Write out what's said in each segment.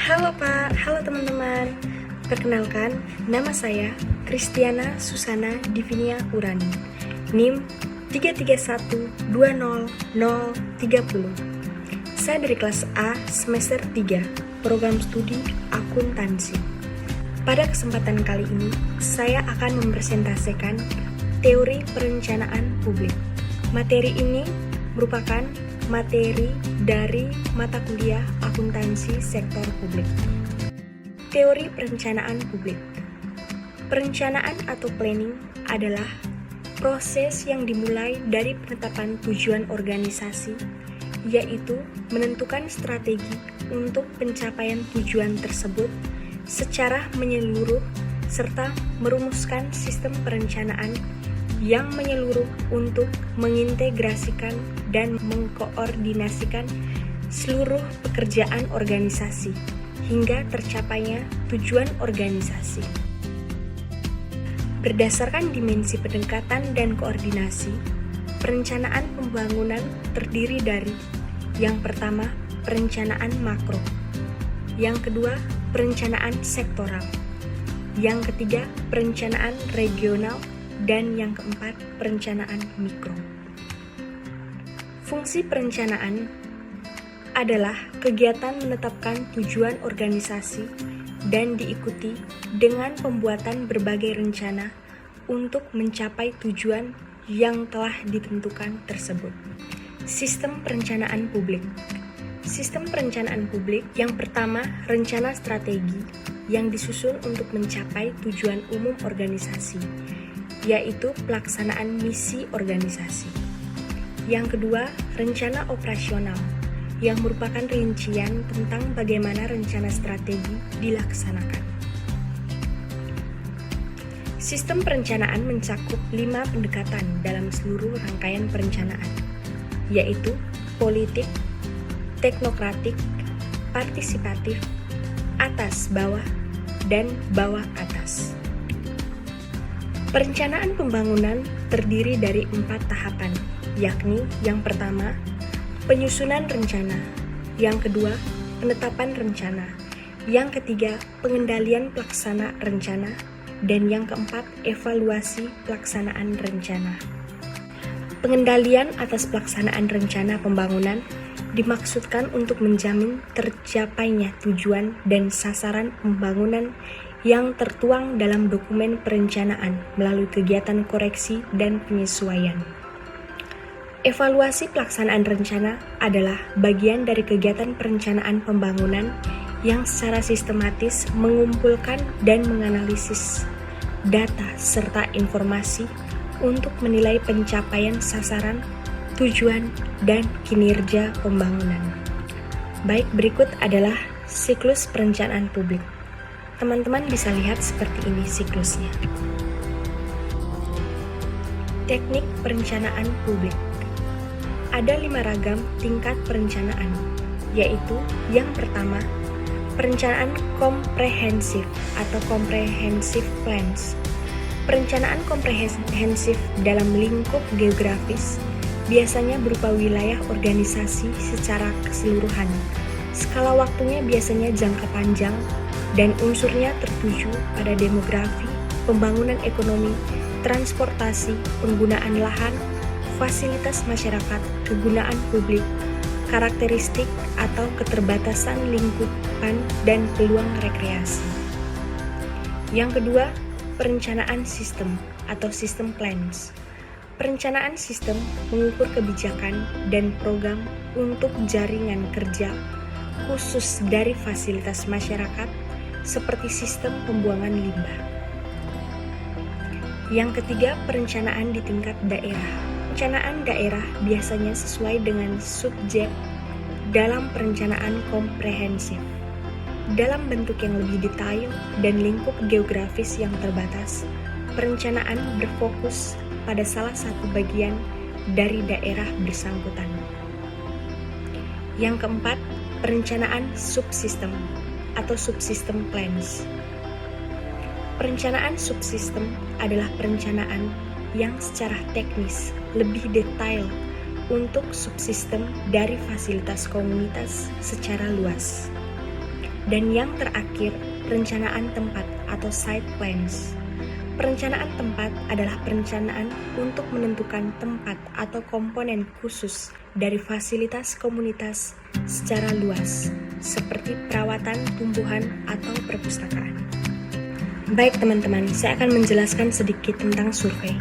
Halo Pak, halo teman-teman. Perkenalkan, nama saya Kristiana Susana Divinia Urani, NIM 331200030. Saya dari kelas A semester 3, program studi akuntansi. Pada kesempatan kali ini, saya akan mempresentasikan teori perencanaan publik. Materi ini merupakan materi dari mata kuliah akuntansi sektor publik. Teori perencanaan publik. Perencanaan atau planning adalah proses yang dimulai dari penetapan tujuan organisasi, yaitu menentukan strategi untuk pencapaian tujuan tersebut secara menyeluruh serta merumuskan sistem perencanaan yang menyeluruh untuk mengintegrasikan dan mengkoordinasikan seluruh pekerjaan organisasi hingga tercapainya tujuan organisasi. Berdasarkan dimensi pendekatan dan koordinasi, perencanaan pembangunan terdiri dari yang pertama, perencanaan makro, yang kedua, perencanaan sektoral, yang ketiga, perencanaan regional, dan yang keempat, perencanaan mikro. Fungsi perencanaan adalah kegiatan menetapkan tujuan organisasi dan diikuti dengan pembuatan berbagai rencana untuk mencapai tujuan yang telah ditentukan tersebut. Sistem perencanaan publik. Sistem perencanaan publik yang pertama, rencana strategi yang disusun untuk mencapai tujuan umum organisasi, yaitu pelaksanaan misi organisasi. Yang kedua, rencana operasional, yang merupakan rincian tentang bagaimana rencana strategi dilaksanakan. Sistem perencanaan mencakup 5 pendekatan dalam seluruh rangkaian perencanaan, yaitu politik, teknokratik, partisipatif, atas bawah, dan bawah atas. Perencanaan pembangunan terdiri dari 4 tahapan, yakni yang pertama, penyusunan rencana, yang kedua, penetapan rencana, yang ketiga, pengendalian pelaksana rencana, dan yang keempat, evaluasi pelaksanaan rencana. Pengendalian atas pelaksanaan rencana pembangunan dimaksudkan untuk menjamin tercapainya tujuan dan sasaran pembangunan yang tertuang dalam dokumen perencanaan melalui kegiatan koreksi dan penyesuaian. Evaluasi pelaksanaan rencana adalah bagian dari kegiatan perencanaan pembangunan yang secara sistematis mengumpulkan dan menganalisis data serta informasi untuk menilai pencapaian sasaran, tujuan, dan kinerja pembangunan. Baik, berikut adalah siklus perencanaan publik. Teman-teman bisa lihat seperti ini siklusnya. Teknik perencanaan publik. Ada 5 ragam tingkat perencanaan, yaitu yang pertama, perencanaan komprehensif atau comprehensive plans. Perencanaan komprehensif dalam lingkup geografis biasanya berupa wilayah organisasi secara keseluruhan. Skala waktunya biasanya jangka panjang dan unsurnya tertuju pada demografi, pembangunan ekonomi, transportasi, penggunaan lahan, fasilitas masyarakat, kegunaan publik, karakteristik atau keterbatasan lingkupan dan peluang rekreasi. Yang kedua, perencanaan sistem atau system plans. Perencanaan sistem mengukur kebijakan dan program untuk jaringan kerja khusus dari fasilitas masyarakat seperti sistem pembuangan limbah. Yang ketiga, perencanaan di tingkat daerah. Perencanaan daerah biasanya sesuai dengan subjek dalam perencanaan komprehensif. Dalam bentuk yang lebih detail dan lingkup geografis yang terbatas, perencanaan berfokus pada salah satu bagian dari daerah bersangkutan. Yang keempat, perencanaan subsistem atau subsystem plans. Perencanaan subsistem adalah perencanaan yang secara teknis lebih detail untuk subsistem dari fasilitas komunitas secara luas. Dan yang terakhir, perencanaan tempat atau site plans. Perencanaan tempat adalah perencanaan untuk menentukan tempat atau komponen khusus dari fasilitas komunitas secara luas, seperti perawatan tumbuhan atau perpustakaan. Baik teman-teman, saya akan menjelaskan sedikit tentang survei.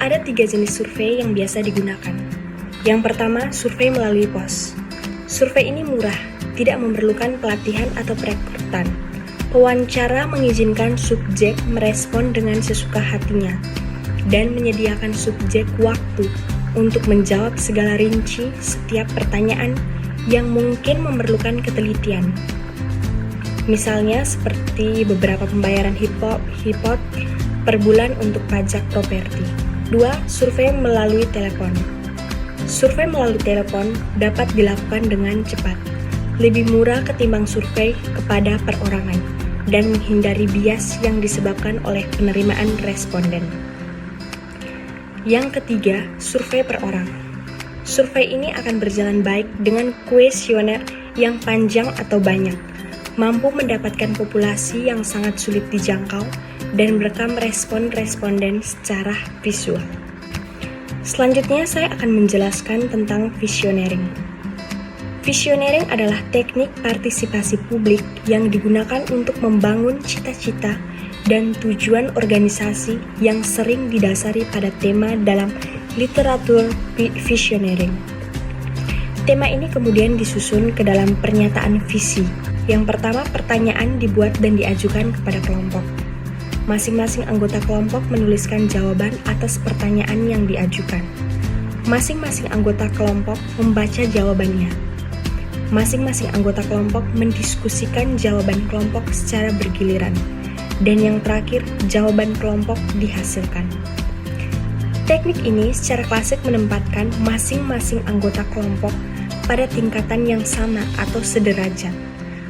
Ada 3 jenis survei yang biasa digunakan. Yang pertama, survei melalui pos. Survei ini murah, tidak memerlukan pelatihan atau perekrutan. Pewawancara mengizinkan subjek merespon dengan sesuka hatinya dan menyediakan subjek waktu untuk menjawab segala rinci setiap pertanyaan yang mungkin memerlukan ketelitian. Misalnya seperti beberapa pembayaran HIPOT per bulan untuk pajak properti. 2. Survei melalui telepon. Survei melalui telepon dapat dilakukan dengan cepat, lebih murah ketimbang survei kepada perorangan, dan menghindari bias yang disebabkan oleh penerimaan responden. Yang ketiga, survei per orang. Survei ini akan berjalan baik dengan kuesioner yang panjang atau banyak, mampu mendapatkan populasi yang sangat sulit dijangkau, dan merekam respon responden secara visual. Selanjutnya saya akan menjelaskan tentang visioneering. Visioneering adalah teknik partisipasi publik yang digunakan untuk membangun cita-cita dan tujuan organisasi yang sering didasari pada tema dalam literatur visioneering. Tema ini kemudian disusun ke dalam pernyataan visi. Yang pertama, pertanyaan dibuat dan diajukan kepada kelompok. Masing-masing anggota kelompok menuliskan jawaban atas pertanyaan yang diajukan. Masing-masing anggota kelompok membaca jawabannya. Masing-masing anggota kelompok mendiskusikan jawaban kelompok secara bergiliran, dan yang terakhir, jawaban kelompok dihasilkan. Teknik ini secara klasik menempatkan masing-masing anggota kelompok pada tingkatan yang sama atau sederajat.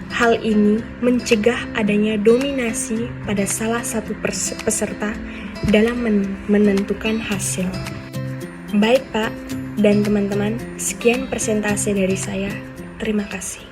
Hal ini mencegah adanya dominasi pada salah satu peserta dalam menentukan hasil. Baik Pak dan teman-teman, sekian presentasi dari saya. Terima kasih.